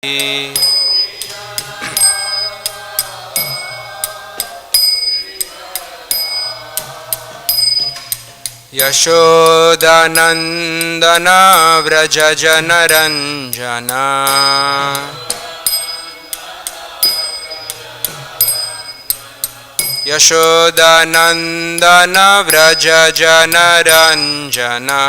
Yashodanandana vraja janaranjana Yashodanandana vraja janaranjana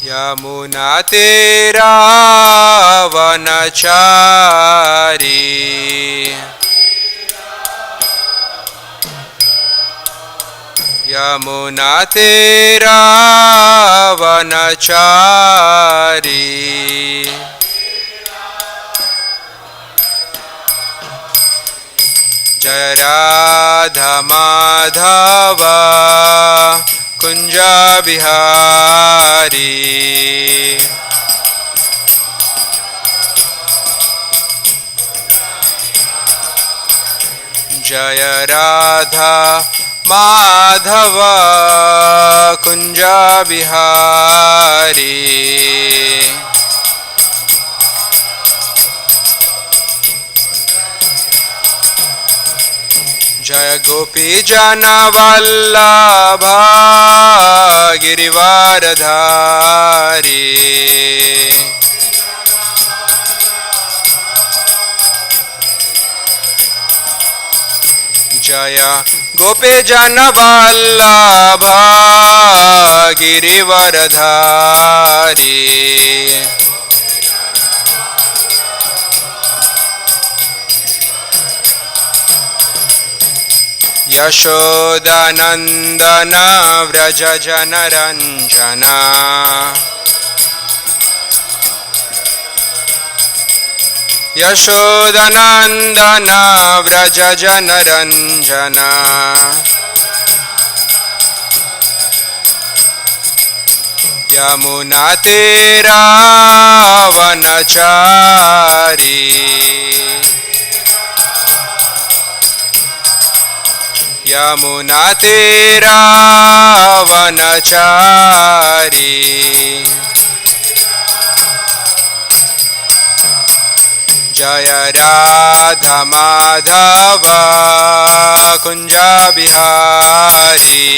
Yamunatiravanachari Yamunatiravanachari Jaya Radha Madhava Kunja Bihari Jaya Radha Madhava Kunja Bihari Jaya Gopi Jana Vallabha Girivaradhari Jaya Gopi Jana Vallabha Girivaradhari Yashodanandana vraja janaranjana Yashodanandana vraja janaranjana Yamunatiravanachari Yamunatiravanachari Jaya Radha Madhava Kunja Bihari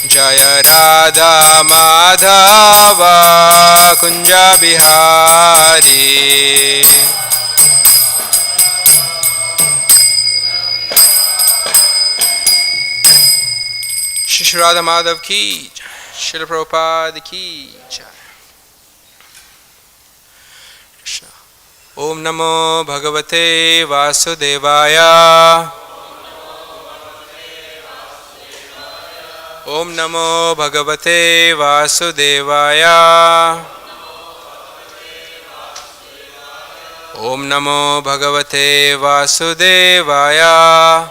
Jaya Radha Madhava Kunja Bihari Shri Radha Madhav ki Srila Prabhupada ki Om Namo Bhagavate Vasudevaya Om Namo Bhagavate Vasudevaya Om Namo Bhagavate Vasudevaya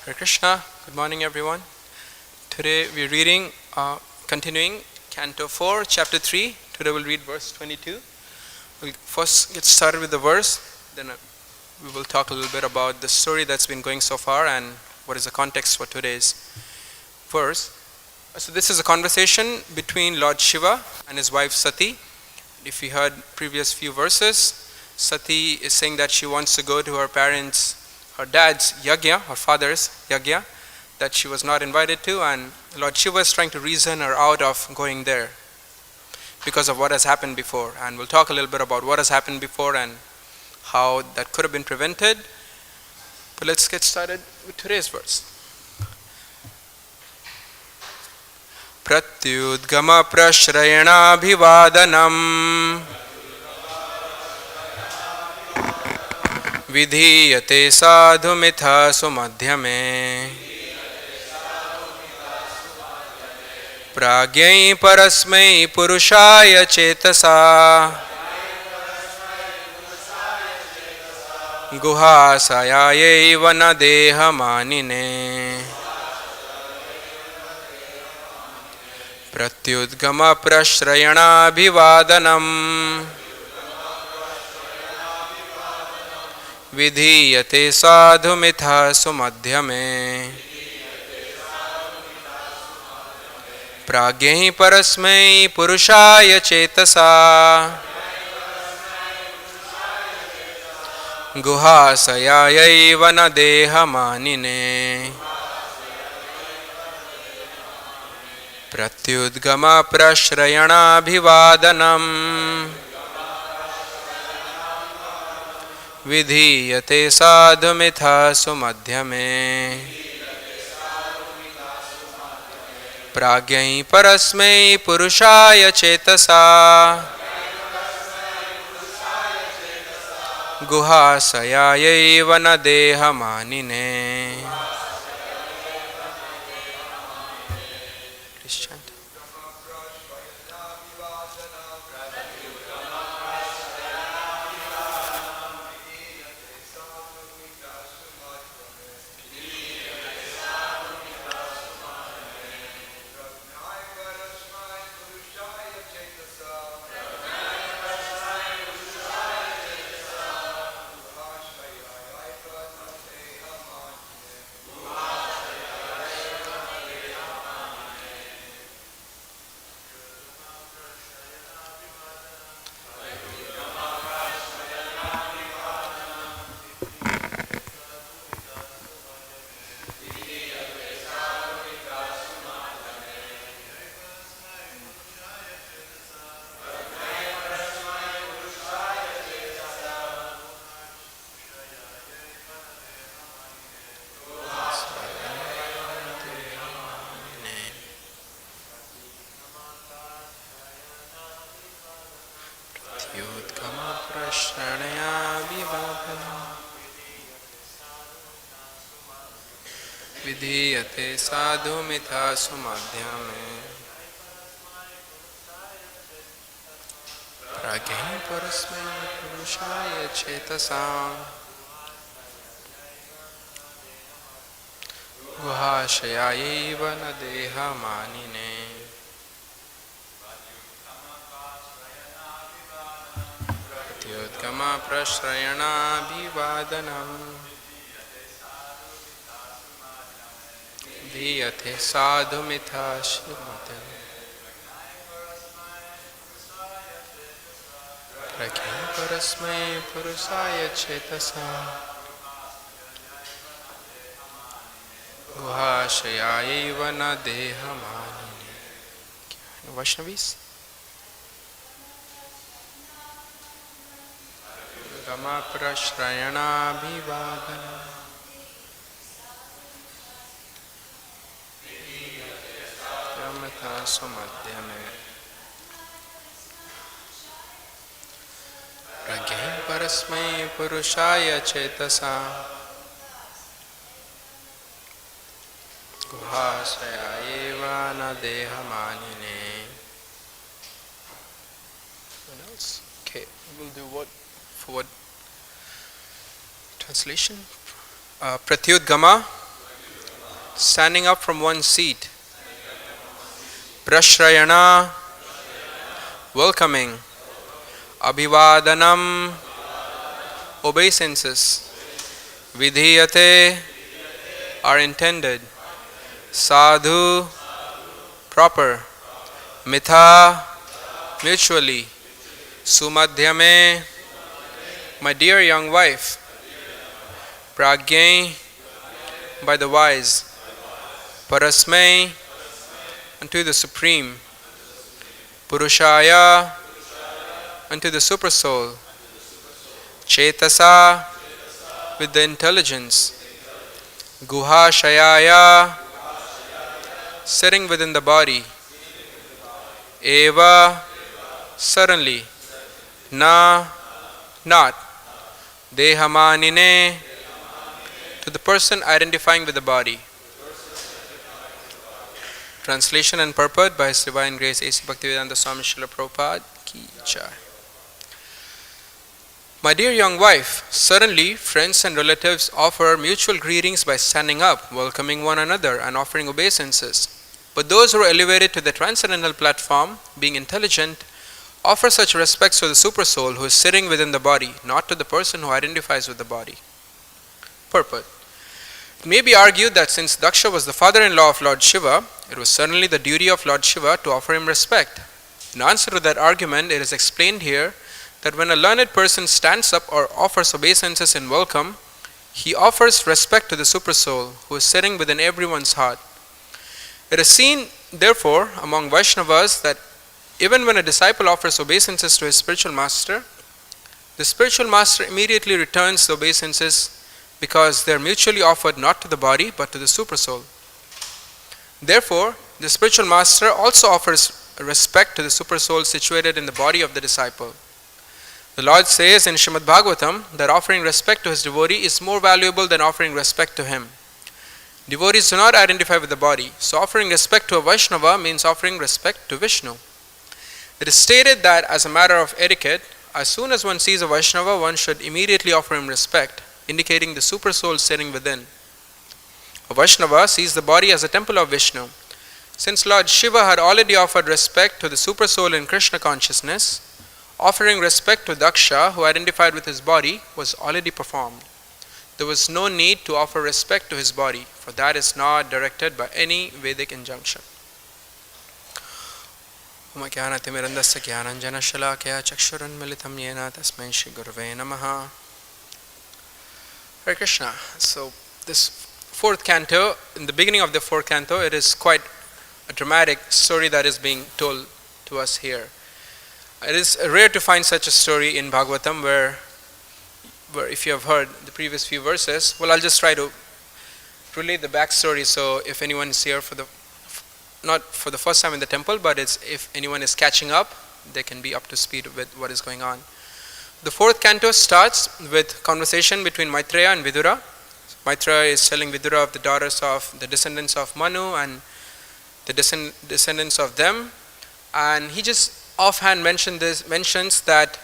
Hare Krishna. Good morning everyone. Today we are reading, continuing Canto 4, Chapter 3. Today we'll read verse 22. We'll first get started with the verse, then we will talk a little bit about the story that's been going so far and what is the context for today's verse. So this is a conversation between Lord Shiva and his wife Sati. If you heard previous few verses, Sati is saying that she wants to go to her parents, her dad's yagya, her father's yagya, that she was not invited to, and Lord Shiva is trying to reason her out of going there because of what has happened before. And we'll talk a little bit about what has happened before and how that could have been prevented. But let's get started with today's verse. Pratyudgama-praśrayaṇābhivādanaṁ vidhīyate sādhu mithaḥ su-madhyame prājñaiḥ parasmai puruṣāya cetasā guhā-śayāyaiva na deha-mānine pratyudgama-praśrayaṇābhivādanaṁ vidhīyate sādhu mithaḥ su-madhyame prājñaiḥ parasmai puruṣāya cetasā guhā-śayāyaiva na deha-mānine pratyudgama-praśrayaṇābhivādanaṁ vidhīyate sādhu mithaḥ su-madhyame prājñaiḥ parasmai puruṣāya cetasā guhā-śayāyaiva na deha-mānine. Please chant. pratyudgama-praśrayaṇābhivādanaṁ vidhīyate sādhu mithaḥ su-madhyame prājñaiḥ parasmai puruṣāya cetasā guhā-śayāyaiva na deha-mānine pratyudgama-praśrayaṇābhivādanaṁ vidhīyate sādhu mithaḥ su-madhyame prājñaiḥ parasmai puruṣāya cetasā guhā-śayāyaiva na deha-mānine. Vaishnavis. Praśrayaṇābhivādanaṁ mithaḥ su-madhyame prājñaiḥ parasmai puruṣāya cetasā guhā-śayāyaiva na deha-mānine. What else? Okay, we'll do what? For what? Translation? Pratyudgama, standing up from one seat. Praśrayaṇa, welcoming. Abhivādanam, obeisances. Vidhīyate, are intended. Sādhu, proper. Mithaḥ, mutually. Su-madhyame, my dear young wife. Prājñaiḥ, by the wise. Parasmai, unto the Supreme. Puruṣāya, unto the Supersoul. Cetasā, with the intelligence. Guhā-śayāya, sitting within the body. Eva, suddenly. Na, not. Deha-mānine, to the person identifying with the body. Translation and purport by His Divine Grace A.C. Bhaktivedanta Swami Srila Prabhupada Ki Jai. My dear young wife, suddenly friends and relatives offer mutual greetings by standing up, welcoming one another and offering obeisances. But those who are elevated to the transcendental platform, being intelligent, offer such respects to the Supersoul who is sitting within the body, not to the person who identifies with the body. Purport. It may be argued that since Daksha was the father-in-law of Lord Shiva, it was certainly the duty of Lord Shiva to offer him respect. In answer to that argument, it is explained here that when a learned person stands up or offers obeisances in welcome, he offers respect to the Supersoul who is sitting within everyone's heart. It is seen, therefore, among Vaishnavas that even when a disciple offers obeisances to his spiritual master, the spiritual master immediately returns the obeisances because they are mutually offered not to the body but to the Supersoul. Therefore, the spiritual master also offers respect to the Supersoul situated in the body of the disciple. The Lord says in Srimad Bhagavatam that offering respect to his devotee is more valuable than offering respect to him. Devotees do not identify with the body, so offering respect to a Vaishnava means offering respect to Vishnu. It is stated that as a matter of etiquette, as soon as one sees a Vaishnava, one should immediately offer him respect, indicating the Supersoul sitting within. A Vaishnava sees the body as a temple of Vishnu. Since Lord Shiva had already offered respect to the Supersoul in Krishna consciousness, offering respect to Daksha, who identified with his body, was already performed. There was no need to offer respect to his body, for that is not directed by any Vedic injunction. Hare Krishna. So this fourth canto, in the beginning of the fourth canto, it is quite a dramatic story that is being told to us here. It is rare to find such a story in Bhagavatam where if you have heard the previous few verses, well, I'll just try to relate the backstory. So if anyone is here not for the first time in the temple, but if anyone is catching up, they can be up to speed with what is going on. The fourth canto starts with conversation between Maitreya and Vidura. Maitreya is telling Vidura of the daughters of the descendants of Manu and the descendants of them, and he just offhand mentions that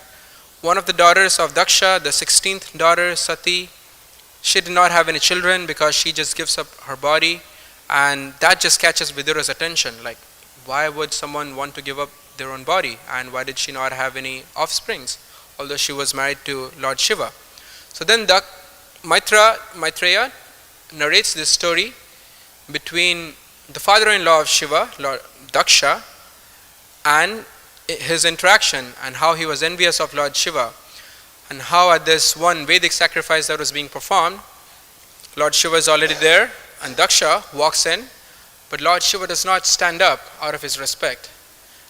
one of the daughters of Daksha, the 16th daughter, Sati, she did not have any children because she just gives up her body, and that just catches Vidura's attention. Like, why would someone want to give up their own body, and why did she not have any offsprings, although she was married to Lord Shiva? So then Maitreya narrates this story between the father-in-law of Shiva, Lord Daksha, and his interaction, and how he was envious of Lord Shiva, and how at this one Vedic sacrifice that was being performed, Lord Shiva is already there, and Daksha walks in, but Lord Shiva does not stand up out of his respect.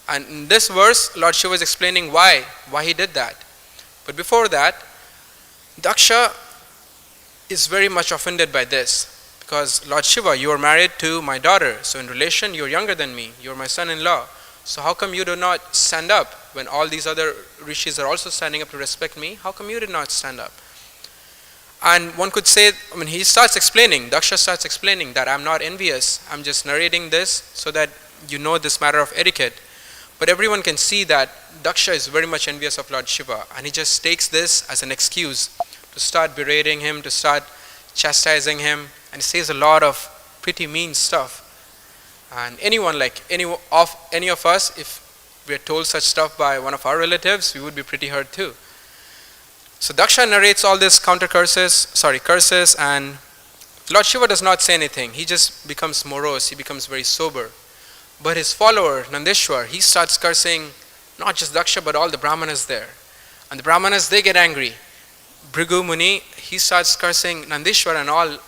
And in this verse, Lord Shiva is explaining why he did that. But before that, Daksha is very much offended by this, because Lord Shiva, you are married to my daughter, so in relation you are younger than me, you are my son-in-law. So how come you do not stand up when all these other rishis are also standing up to respect me? How come you did not stand up? And one could say, Daksha starts explaining that I'm not envious, I'm just narrating this so that you know this matter of etiquette. But everyone can see that Daksha is very much envious of Lord Shiva, and he just takes this as an excuse to start berating him, to start chastising him, and he says a lot of pretty mean stuff. And any of us, if we are told such stuff by one of our relatives, we would be pretty hurt too. So Daksha narrates all these curses, and Lord Shiva does not say anything. He just becomes morose, he becomes very sober. But his follower, Nandeshwar, he starts cursing not just Daksha but all the Brahmanas there. And the Brahmanas, they get angry. Bhrigu Muni, he starts cursing Nandeshwar and all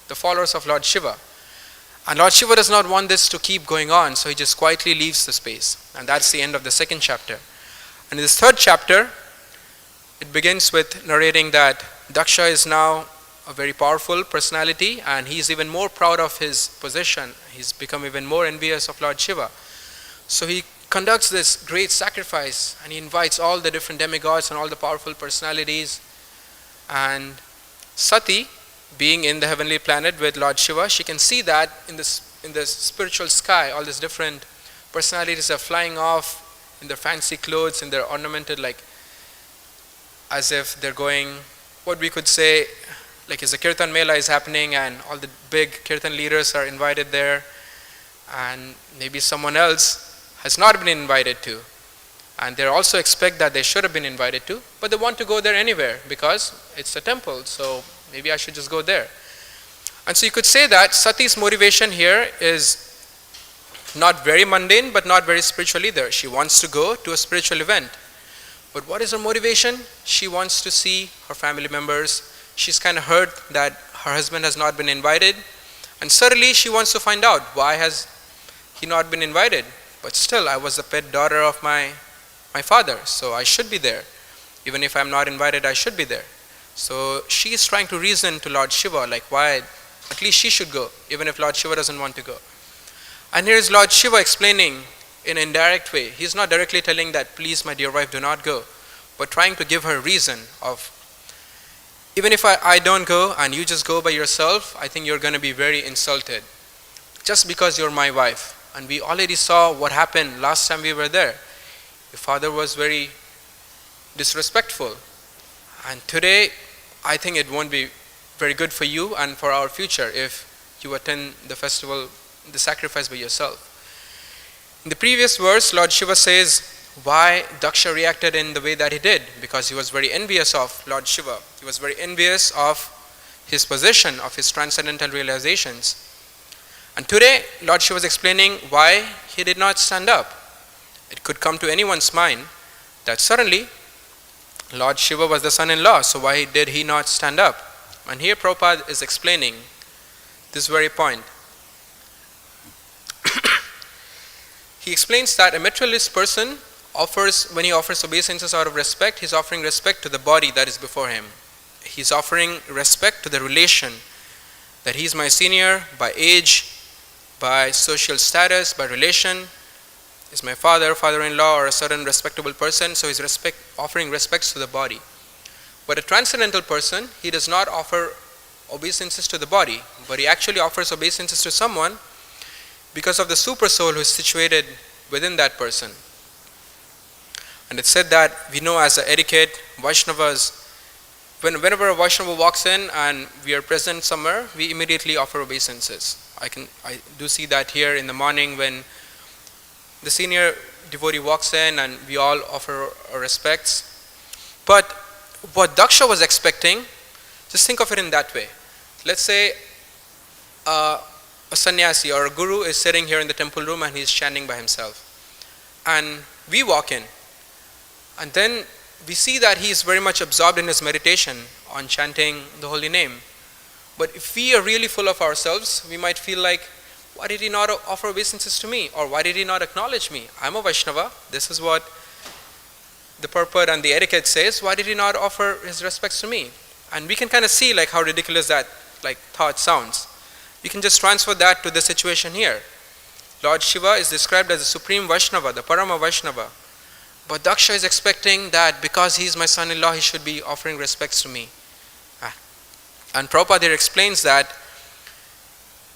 the followers of Lord Shiva. And Lord Shiva does not want this to keep going on, so he just quietly leaves the space. And that's the end of the second chapter. And in this third chapter, it begins with narrating that Daksha is now a very powerful personality, and he's even more proud of his position. He's become even more envious of Lord Shiva. So he conducts this great sacrifice, and he invites all the different demigods and all the powerful personalities. And Sati, being in the heavenly planet with Lord Shiva, she can see that in the spiritual sky, all these different personalities are flying off in their fancy clothes, and they're ornamented like as if they're going, what we could say, like as a Kirtan Mela is happening and all the big Kirtan leaders are invited there, and maybe someone else has not been invited to. And they also expect that they should have been invited to, but they want to go there anywhere because it's a temple, so maybe I should just go there. And so you could say that Sati's motivation here is not very mundane, but not very spiritual either. She wants to go to a spiritual event. But what is her motivation? She wants to see her family members. She's kind of hurt that her husband has not been invited. And suddenly she wants to find out, why has he not been invited? But still, I was the pet daughter of my father, so I should be there. Even if I'm not invited, I should be there. So she is trying to reason to Lord Shiva, like why at least she should go, even if Lord Shiva doesn't want to go. And here is Lord Shiva explaining in an indirect way. He's not directly telling that, please my dear wife, do not go, but trying to give her reason of, even if I don't go and you just go by yourself, I think you're going to be very insulted just because you're my wife. And we already saw what happened last time we were there. Your father was very disrespectful. And today, I think it won't be very good for you and for our future if you attend the festival, the sacrifice by yourself. In the previous verse, Lord Shiva says why Daksha reacted in the way that he did, because he was very envious of Lord Shiva. He was very envious of his position, of his transcendental realizations. And today, Lord Shiva was explaining why he did not stand up. It could come to anyone's mind that suddenly Lord Shiva was the son-in-law, so why did he not stand up? And here Prabhupada is explaining this very point. He explains that a materialist person when he offers obeisances out of respect, he's offering respect to the body that is before him. He's offering respect to the relation that he's my senior by age, by social status, by relation. Is my father, father-in-law, or a certain respectable person, so he's offering respects to the body. But a transcendental person, he does not offer obeisances to the body, but he actually offers obeisances to someone because of the Supersoul who is situated within that person. And it's said that we know as an etiquette, Vaishnavas, whenever a Vaishnava walks in and we are present somewhere, we immediately offer obeisances. I do see that here in the morning when the senior devotee walks in and we all offer our respects. But what Daksha was expecting, just think of it in that way. Let's say a sannyasi or a guru is sitting here in the temple room and he's chanting by himself. And we walk in. And then we see that he is very much absorbed in his meditation on chanting the holy name. But if we are really full of ourselves, we might feel like, why did he not offer obeisances to me? Or why did he not acknowledge me? I'm a Vaishnava. This is what the purport and the etiquette says. Why did he not offer his respects to me? And we can kind of see like how ridiculous that thought sounds. We can just transfer that to the situation here. Lord Shiva is described as the supreme Vaishnava, the Parama Vaishnava. But Daksha is expecting that because he is my son-in-law, he should be offering respects to me. And Prabhupada here explains that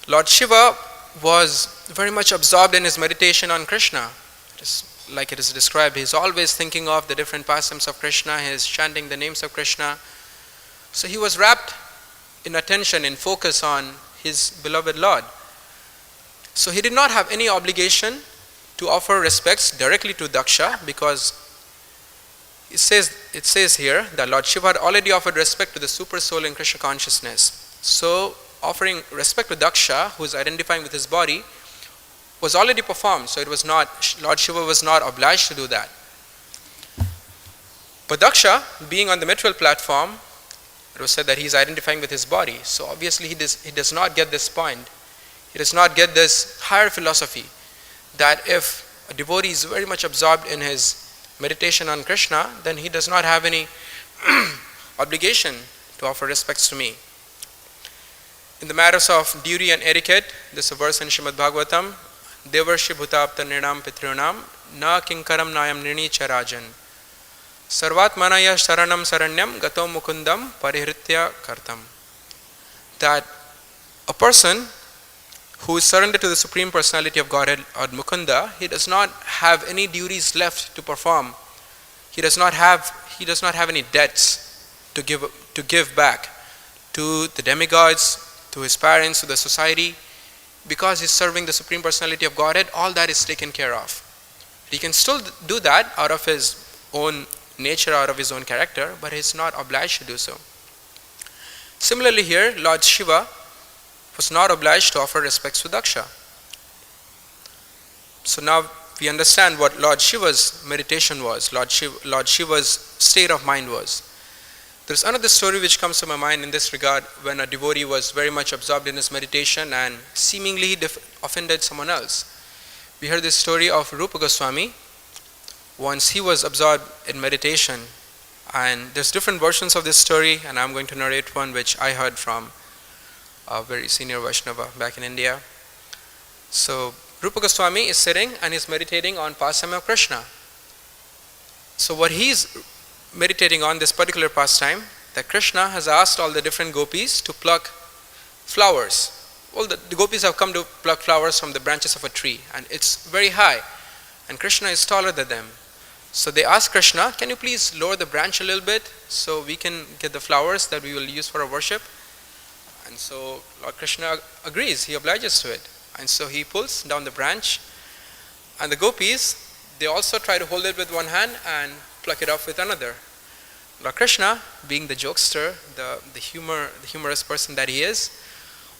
Lord Shiva was very much absorbed in his meditation on Krishna. Like it is described, he is always thinking of the different pastimes of Krishna, he is chanting the names of Krishna. So he was wrapped in attention, in focus on his beloved Lord. So he did not have any obligation to offer respects directly to Daksha, because it says here that Lord Shiva had already offered respect to the Supersoul in Krishna consciousness. So offering respect to Daksha, who is identifying with his body, was already performed. So it was not, Lord Shiva was not obliged to do that. But Daksha, being on the material platform, it was said that he is identifying with his body. So obviously he does not get this point. He does not get this higher philosophy that if a devotee is very much absorbed in his meditation on Krishna, then he does not have any obligation to offer respects to me. In the matters of duty and etiquette, this is a verse in Srimad Bhagavatam, Devarshi bhutapta nirnam pitrinam na kinkaram nayam nirni charajan sarvatmanaya sharanam saranyam gato mukundam parihritya kartam. That a person who is surrendered to the Supreme Personality of Godhead or Mukunda, he does not have any duties left to perform. He does not have any debts to give back to the demigods, to his parents, to the society. Because he is serving the Supreme Personality of Godhead, all that is taken care of. He can still do that out of his own nature, out of his own character, but he is not obliged to do so. Similarly here, Lord Shiva was not obliged to offer respects to Daksha. So now we understand what Lord Shiva's meditation was, Lord Shiva's state of mind was. There is another story which comes to my mind in this regard, when a devotee was very much absorbed in his meditation and seemingly offended someone else. We heard this story of Rupa Goswami. Once he was absorbed in meditation, and there's different versions of this story, and I'm going to narrate one which I heard from a very senior Vaishnava back in India. So Rupa Goswami is sitting and is meditating on pastime of Krishna. So what he's meditating on, this particular pastime, that Krishna has asked all the different gopis to pluck flowers. All the gopis have come to pluck flowers from the branches of a tree, and it's very high, and Krishna is taller than them. So they ask Krishna, can you please lower the branch a little bit so we can get the flowers that we will use for our worship? And so Lord Krishna agrees, he obliges to it. And so he pulls down the branch, and the gopis, they also try to hold it with one hand and pluck it off with another. Lord Krishna, being the jokester, the humorous person that he is,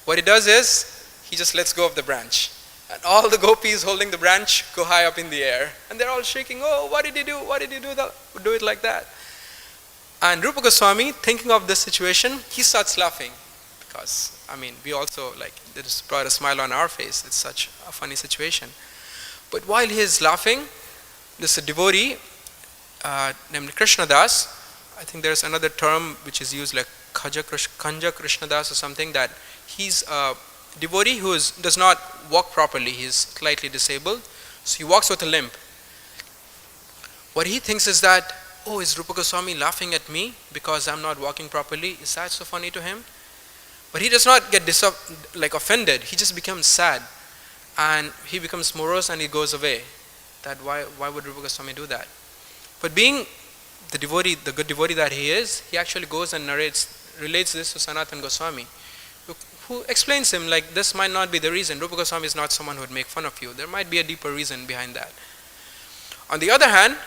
what he does is, he just lets go of the branch. And all the gopis holding the branch go high up in the air. And they're all shaking, oh, what did he do? Why did he do it like that? And Rupa Goswami, thinking of this situation, he starts laughing. Because, we also, this brought a smile on our face. It's such a funny situation. But while he is laughing, there's a devotee named Krishna Das. I think there's another term which is used like Kanja Krishna Das or something, that he's a devotee who does not walk properly. He's slightly disabled. So he walks with a limp. What he thinks is that, oh, is Rupa Goswami laughing at me because I'm not walking properly? Is that so funny to him? But he does not get offended. He just becomes sad. And he becomes morose and he goes away. That why would Rupa Goswami do that? But being the good devotee that he is, he actually goes and relates this to Sanatana Goswami, who explains him this might not be the reason. Rupa Goswami is not someone who would make fun of you. There might be a deeper reason behind that. On the other hand,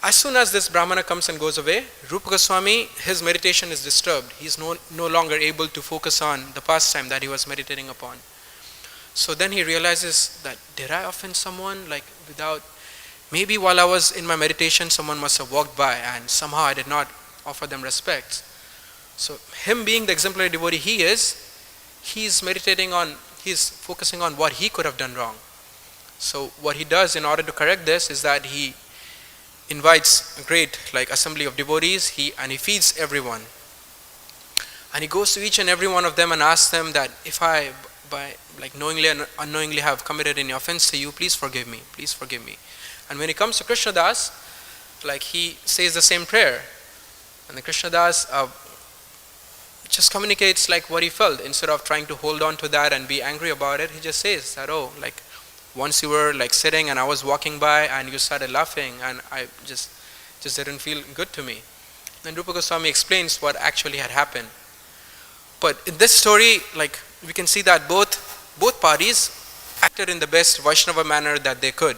as soon as this Brahmana comes and goes away, Rupa Goswami, his meditation is disturbed. He is no longer able to focus on the pastime that he was meditating upon. So then he realizes that, did I offend someone without, maybe while I was in my meditation someone must have walked by and somehow I did not offer them respect. So him being the exemplary devotee he is, he's focusing on what he could have done wrong. So what he does in order to correct this is that he invites a great assembly of devotees, and he feeds everyone. And he goes to each and every one of them and asks them that, if I by knowingly and unknowingly have committed any offense to you, please forgive me, please forgive me. And when he comes to Krishna Das, he says the same prayer. And the Krishna Das just communicates what he felt. Instead of trying to hold on to that and be angry about it, he just says that, oh, once you were sitting and I was walking by and you started laughing and I just didn't feel good to me. Then Rupa Goswami explains what actually had happened. But in this story, we can see that both parties acted in the best Vaishnava manner that they could.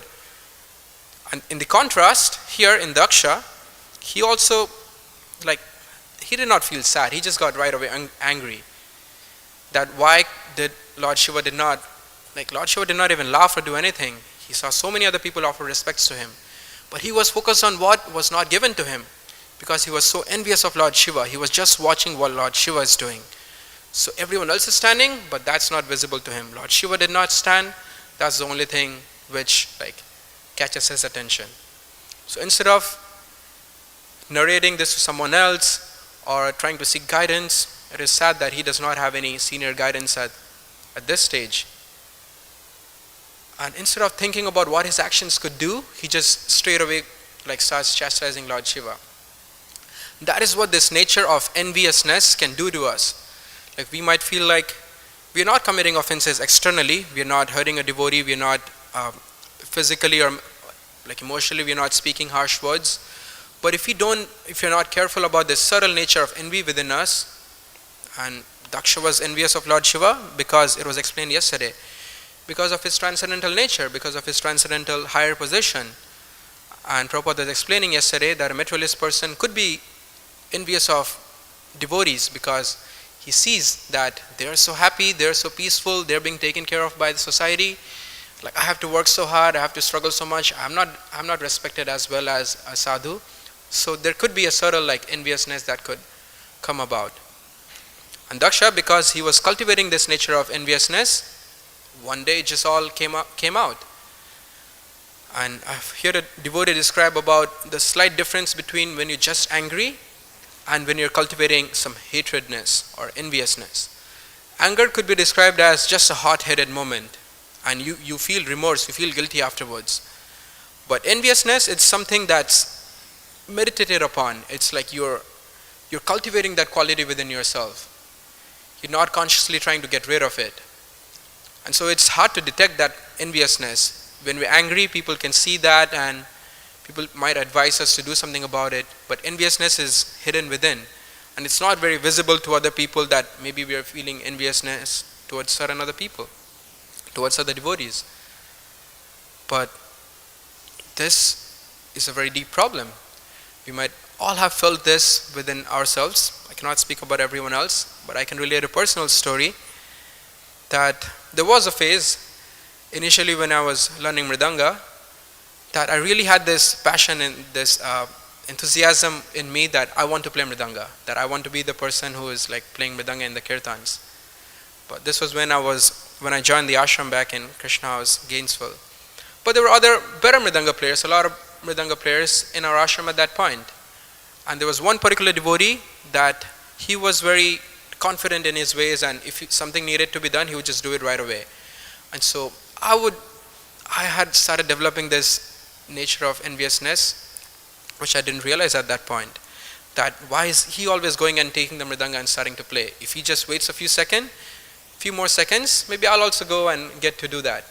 And in the contrast, here in Daksha, he also, he did not feel sad. He just got right away angry. That why did Lord Shiva did not even laugh or do anything. He saw so many other people offer respects to him. But he was focused on what was not given to him, because he was so envious of Lord Shiva. He was just watching what Lord Shiva is doing. So everyone else is standing, but that's not visible to him. Lord Shiva did not stand. That's the only thing which catches his attention. So instead of narrating this to someone else or trying to seek guidance, it is sad that he does not have any senior guidance at this stage. And instead of thinking about what his actions could do, he just straight away starts chastising Lord Shiva. That is what this nature of enviousness can do to us. We might feel we are not committing offenses externally, we are not hurting a devotee, we are not physically or emotionally, we are not speaking harsh words. But if you're not careful about this subtle nature of envy within us, and Daksha was envious of Lord Shiva because it was explained yesterday, because of his transcendental nature, because of his transcendental higher position. And Prabhupada was explaining yesterday that a materialist person could be envious of devotees because he sees that they are so happy, they are so peaceful, they are being taken care of by the society. Like, I have to work so hard, I have to struggle so much, I'm not respected as well as a sadhu. So there could be a subtle like enviousness that could come about. And Daksha, because he was cultivating this nature of enviousness, one day it just all came out. And I've heard a devotee describe about the slight difference between when you're just angry and when you're cultivating some hatredness or enviousness. Anger could be described as just a hot-headed moment, and you feel remorse, you feel guilty afterwards. But enviousness, it's something that's meditated upon. It's like you're cultivating that quality within yourself. You're not consciously trying to get rid of it. And so it's hard to detect that enviousness. When we're angry, people can see that and people might advise us to do something about it. But enviousness is hidden within. And it's not very visible to other people that maybe we are feeling enviousness towards certain other people, towards other devotees. But this is a very deep problem. We might all have felt this within ourselves. I cannot speak about everyone else, but I can relate a personal story that there was a phase initially when I was learning mridanga that I really had this passion and this enthusiasm in me that I want to play mridanga, that I want to be the person who is like playing mridanga in the kirtans. But this was when I joined the ashram back in Krishna House, Gainesville. But there were other better mridanga players, a lot of mridanga players in our ashram at that point. And there was one particular devotee that he was very confident in his ways, and if something needed to be done, he would just do it right away. And so I had started developing this nature of enviousness, which I didn't realize at that point, that why is he always going and taking the mridanga and starting to play? If he just waits a few more seconds, maybe I'll also go and get to do that.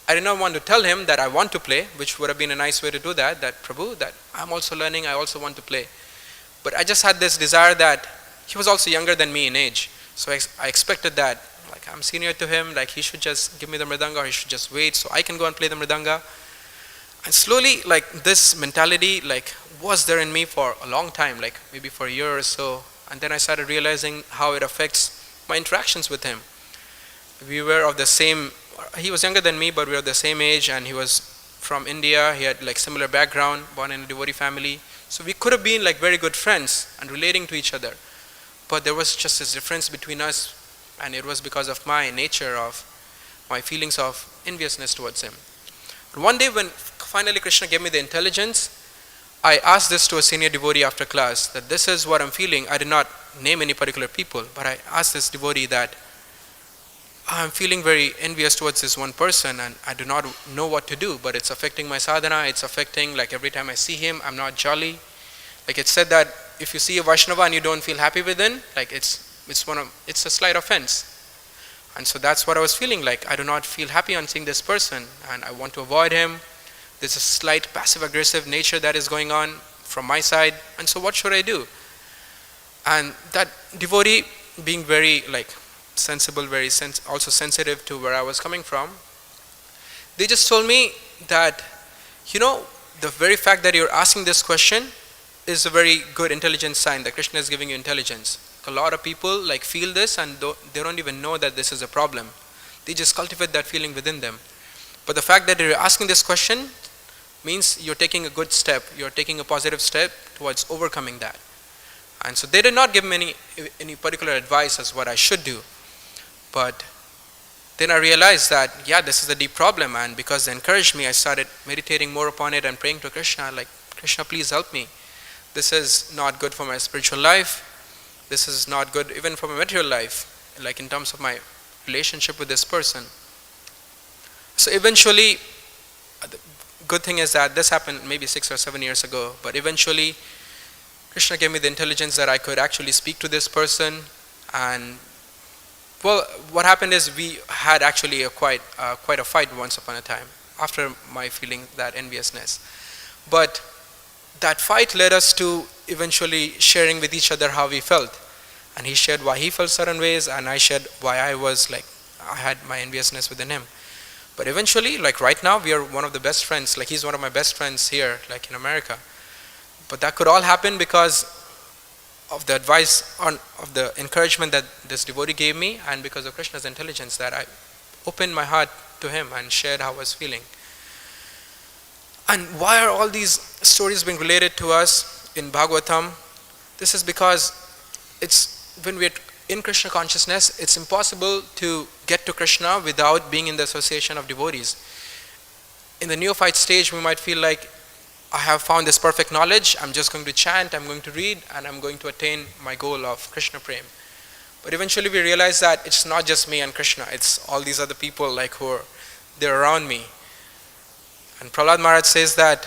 I did not want to tell him that I want to play, which would have been a nice way to do that Prabhu, that I'm also learning, I also want to play. But I just had this desire that he was also younger than me in age. So I expected that, like, I'm senior to him, like he should just give me the mridanga, or he should just wait so I can go and play the mridanga. And slowly, like, this mentality like was there in me for a long time, like maybe for a year or so. And then I started realizing how it affects my interactions with him. We were of the same, he was younger than me, but we were of the same age, and he was from India. He had like similar background, born in a devotee family. So we could have been like very good friends and relating to each other. But there was just this difference between us, and it was because of my nature, of my feelings of enviousness towards him. But one day when finally Krishna gave me the intelligence, I asked this to a senior devotee after class, that this is what I'm feeling. I did not name any particular people, but I asked this devotee that I'm feeling very envious towards this one person, and I do not know what to do, but it's affecting my sadhana, it's affecting, like every time I see him, I'm not jolly. Like it's said that if you see a Vaishnava and you don't feel happy within, like it's a slight offense. And so that's what I was feeling like. I do not feel happy on seeing this person, and I want to avoid him. There's a slight passive-aggressive nature that is going on from my side, and so what should I do? And that devotee, being very like sensible, very also sensitive to where I was coming from, they just told me that, the very fact that you're asking this question is a very good intelligence sign that Krishna is giving you intelligence. A lot of people like feel this and they don't even know that this is a problem. They just cultivate that feeling within them. But the fact that you're asking this question means you're taking a good step, you're taking a positive step towards overcoming that. And so they did not give me any particular advice as what I should do. But then I realized that, this is a deep problem, and because they encouraged me, I started meditating more upon it and praying to Krishna, like, Krishna, please help me. This is not good for my spiritual life. This is not good even for my material life, like in terms of my relationship with this person. So eventually, the good thing is that this happened maybe 6 or 7 years ago, but eventually Krishna gave me the intelligence that I could actually speak to this person. And well, what happened is we had actually quite a fight once upon a time after my feeling that enviousness. But that fight led us to eventually sharing with each other how we felt. And he shared why he felt certain ways, and I shared why I had my enviousness within him. But eventually, like right now, we are one of the best friends. Like he's one of my best friends here, like in America. But that could all happen because of the advice, of the encouragement that this devotee gave me, and because of Krishna's intelligence, that I opened my heart to him and shared how I was feeling. And why are all these stories being related to us in Bhagavatam? This is because when we're in Krishna consciousness, it's impossible to get to Krishna without being in the association of devotees. In the neophyte stage, we might feel like, I have found this perfect knowledge, I'm just going to chant, I'm going to read, and I'm going to attain my goal of Krishna Prem. But eventually we realize that it's not just me and Krishna, it's all these other people like they're around me. And Prahlad Maharaj says that,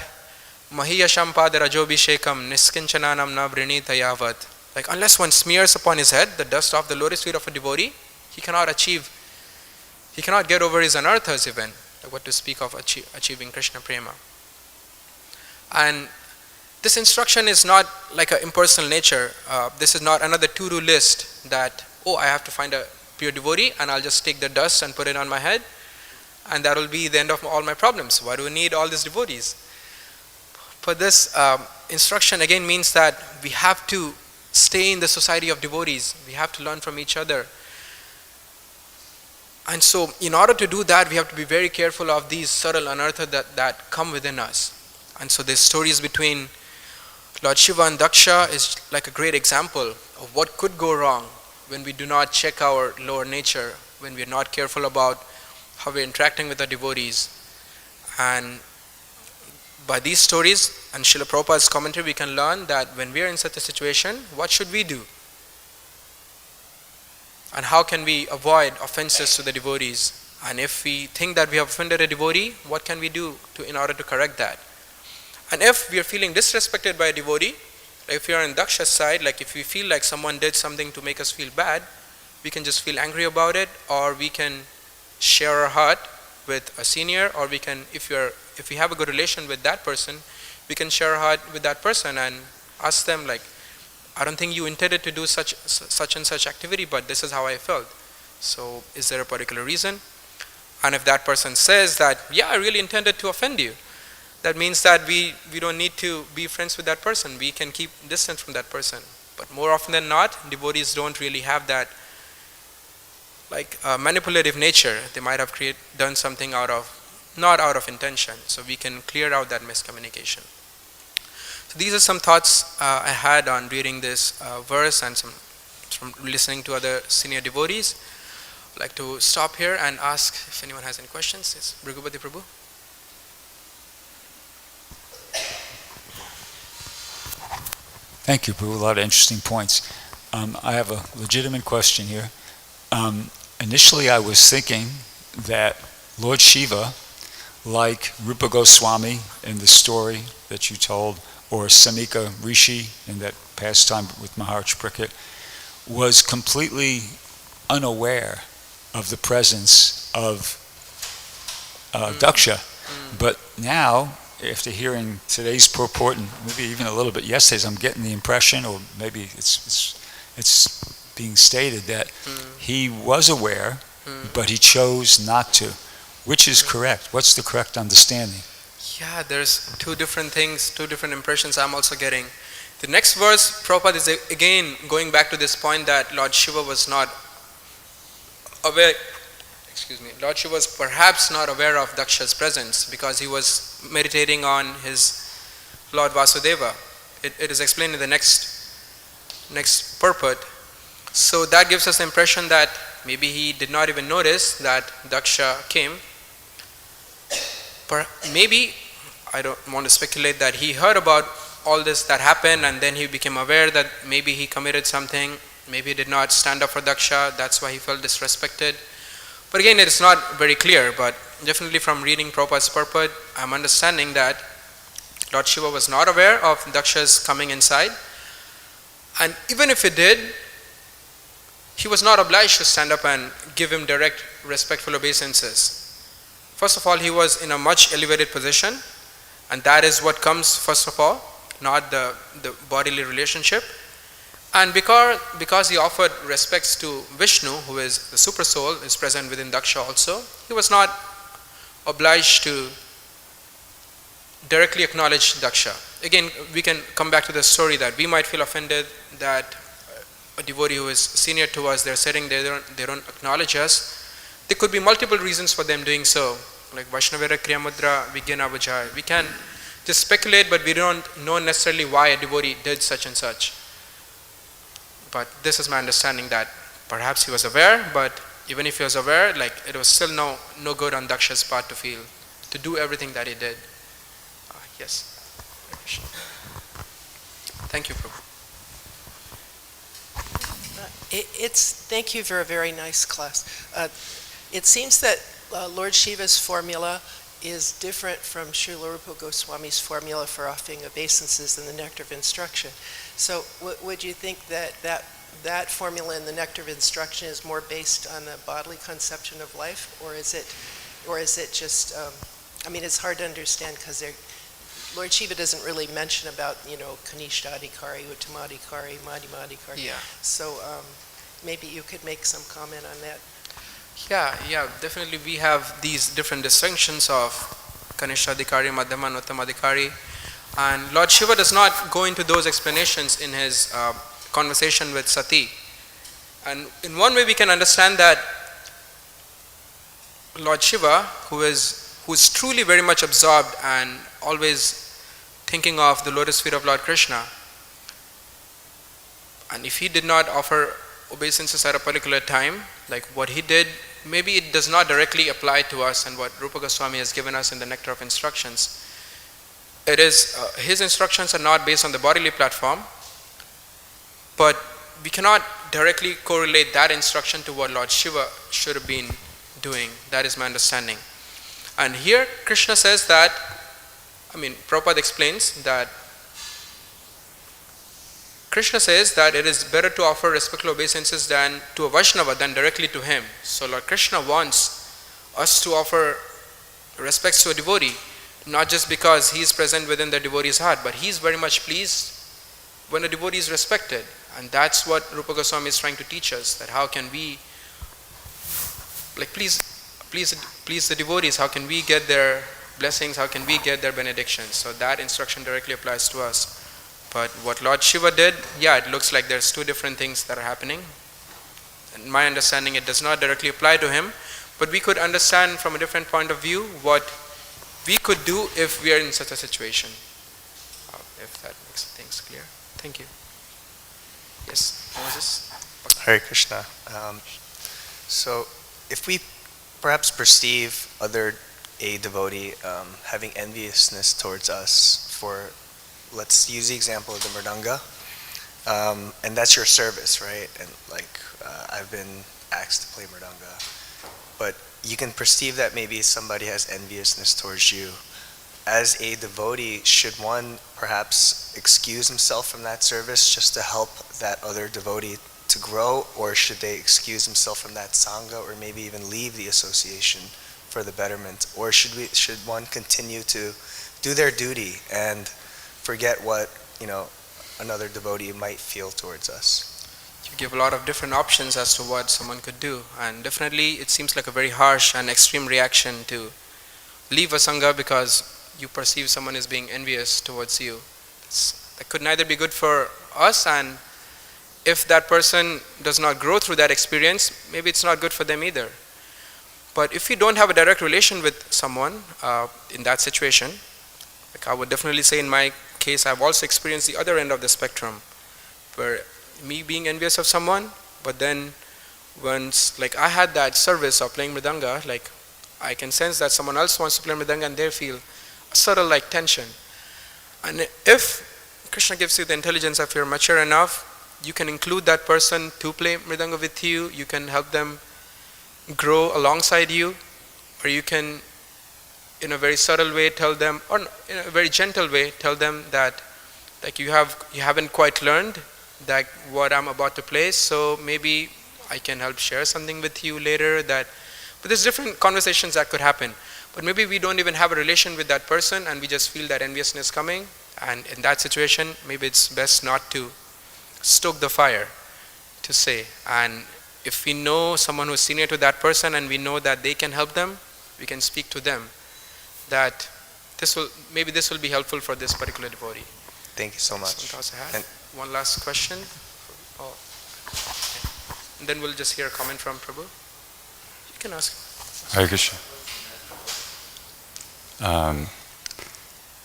Mahiyasham pada rajobhishekam niskinchananam na vrinita yavat. Like unless one smears upon his head the dust of the lotus feet of a devotee, he cannot get over his anarthas even, like what to speak of achieving Krishna Prema. And this instruction is not like an impersonal nature. This is not another to-do list that, I have to find a pure devotee and I'll just take the dust and put it on my head and that will be the end of all my problems. Why do we need all these devotees? But this instruction again means that we have to stay in the society of devotees. We have to learn from each other. And so in order to do that, we have to be very careful of these subtle anarthas that come within us. And so the stories between Lord Shiva and Daksha is like a great example of what could go wrong when we do not check our lower nature, when we are not careful about how we are interacting with our devotees. And by these stories and Srila Prabhupada's commentary, we can learn that when we are in such a situation, what should we do? And how can we avoid offenses to the devotees? And if we think that we have offended a devotee, what can we do in order to correct that? And if we are feeling disrespected by a devotee, like if we are on Daksha's side, like if we feel like someone did something to make us feel bad, we can just feel angry about it, or we can share our heart with a senior, or we can, if we have a good relation with that person, we can share our heart with that person and ask them like, I don't think you intended to do such and such activity, but this is how I felt. So is there a particular reason? And if that person says that, yeah, I really intended to offend you, that means that we don't need to be friends with that person. We can keep distance from that person. But more often than not, devotees don't really have that like manipulative nature. They might have done something not out of intention. So we can clear out that miscommunication. So these are some thoughts I had on reading this verse and some from listening to other senior devotees. I'd like to stop here and ask if anyone has any questions. Yes, Bhrigupati Prabhu. Thank you, Prabhu. A lot of interesting points. I have a legitimate question here. Initially, I was thinking that Lord Shiva, like Rupa Goswami in the story that you told, or Samika Rishi in that pastime with Maharaj Parikshit, was completely unaware of the presence of Daksha. But now, after hearing today's purport, and maybe even a little bit yesterday's, I'm getting the impression, or maybe it's being stated that he was aware, but he chose not to. Which is correct? What's the correct understanding? Yeah, there's two different things, two different impressions I'm also getting. The next verse, Prabhupada is again going back to this point that Lord Shiva was not aware. Lord Shiva was perhaps not aware of Daksha's presence because he was meditating on his Lord Vasudeva. It is explained in the next purport. So that gives us the impression that maybe he did not even notice that Daksha came. Maybe, I don't want to speculate, that he heard about all this that happened and then he became aware that maybe he committed something, maybe he did not stand up for Daksha, that's why he felt disrespected. But again, it is not very clear, but definitely from reading Prabhupada's purport, I'm understanding that Lord Shiva was not aware of Daksha's coming inside. And even if he did, he was not obliged to stand up and give him direct respectful obeisances. First of all, he was in a much elevated position, and that is what comes first of all, not the bodily relationship. And because he offered respects to Vishnu, who is the Supersoul, is present within Daksha also, he was not obliged to directly acknowledge Daksha. Again, we can come back to the story that we might feel offended that a devotee who is senior to us, they're sitting there, they don't acknowledge us. There could be multiple reasons for them doing so, like Vaishnavera Kriya Mudra, Vigyana Vajay. We can just speculate, but we don't know necessarily why a devotee did such and such. But this is my understanding that perhaps he was aware, but even if he was aware, like it was still no good on Daksha's part to do everything that he did. Yes. Thank you, Prabhu. Thank you for a very nice class. It seems that Lord Shiva's formula is different from Srila Rupa Goswami's formula for offering obeisances in the Nectar of Instruction. So would you think that formula in the Nectar of Instruction is more based on a bodily conception of life, or is it just, it's hard to understand because Lord Shiva doesn't really mention about, Kanishtadhikari, Uttamadhikari, Madhyamadhikari. Yeah. So maybe you could make some comment on that. Yeah, definitely we have these different distinctions of Kanishtadhikari, Madhyama, and Uttamadhikari. And Lord Shiva does not go into those explanations in his conversation with Sati. And in one way we can understand that Lord Shiva, who is truly very much absorbed and always thinking of the lotus feet of Lord Krishna, and if he did not offer obeisances at a particular time, like what he did, maybe it does not directly apply to us and what Rupa Goswami has given us in the Nectar of Instructions. It is, his instructions are not based on the bodily platform, but we cannot directly correlate that instruction to what Lord Shiva should have been doing. That is my understanding. And here Krishna says that, Prabhupada explains that Krishna says that it is better to offer respectful obeisances than to a Vaishnava than directly to him. So Lord Krishna wants us to offer respects to a devotee, not just because he is present within the devotee's heart, but he is very much pleased when a devotee is respected. And that's what Rupa Goswami is trying to teach us, that how can we please the devotees, how can we get their blessings, how can we get their benedictions. So that instruction directly applies to us. But what Lord Shiva did, it looks like there's two different things that are happening. In my understanding, it does not directly apply to him, but we could understand from a different point of view what we could do if we are in such a situation. If that makes things clear. Thank you. Yes, Moses? Hare Krishna. So if we perhaps perceive a devotee having enviousness towards us for, let's use the example of the mridanga, and that's your service, right? And I've been asked to play mridanga, but you can perceive that maybe somebody has enviousness towards you. As a devotee, should one perhaps excuse himself from that service just to help that other devotee to grow, or should they excuse himself from that sangha, or maybe even leave the association for the betterment? Or should one continue to do their duty and forget what another devotee might feel towards us? You give a lot of different options as to what someone could do, and definitely it seems like a very harsh and extreme reaction to leave a sangha because you perceive someone as being envious towards you. That could neither be good for us, and if that person does not grow through that experience, maybe it's not good for them either. But if you don't have a direct relation with someone in that situation, I would definitely say in my case, I've also experienced the other end of the spectrum, where me being envious of someone, but then once I had that service of playing mridanga, I can sense that someone else wants to play mridanga and they feel a subtle tension. And if Krishna gives you the intelligence, if you're mature enough, you can include that person to play mridanga with you, you can help them grow alongside you, or you can in a very subtle way tell them, or in a very gentle way tell them that you haven't quite learned that what I'm about to play, so maybe I can help share something with you later. But there's different conversations that could happen. But maybe we don't even have a relation with that person and we just feel that enviousness coming, and in that situation maybe it's best not to stoke the fire, to say. And if we know someone who's senior to that person and we know that they can help them, we can speak to them. that maybe this will be helpful for this particular devotee. Thank you so much. Some thoughts I had. And- One last question. Oh. Okay. And then we'll just hear a comment from Prabhu. You can ask. Hare Krishna.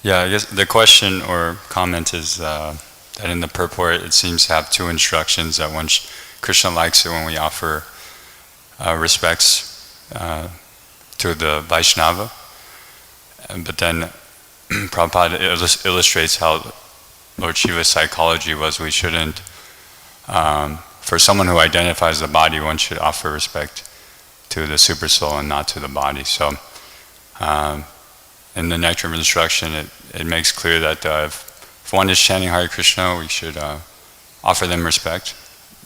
Yeah, I guess the question or comment is that in the purport it seems to have two instructions. That one, Krishna likes it when we offer respects to the Vaishnava, but then Prabhupada illustrates how Lord Shiva's psychology was we shouldn't, for someone who identifies the body, one should offer respect to the Supersoul and not to the body. So in the Nectar of Instruction, it makes clear that if one is chanting Hare Krishna, we should offer them respect,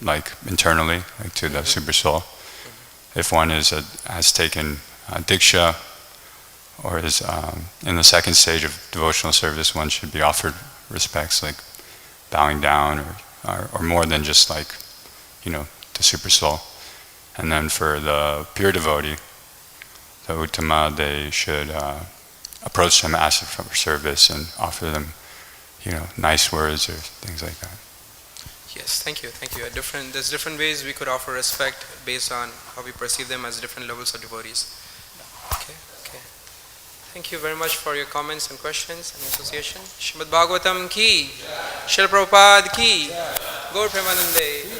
like internally, like to the Supersoul. If one has taken Diksha, or is in the second stage of devotional service, one should be offered respects like bowing down or more than just like, the Supersoul. And then for the pure devotee, the Uttama, they should approach them, ask them for service, and offer them, nice words or things like that. Yes, thank you. There's different ways we could offer respect based on how we perceive them as different levels of devotees. Okay. Thank you very much for your comments and questions and association. Srimad Bhagavatam ki, Srila Prabhupada ki, Gaur Premanande.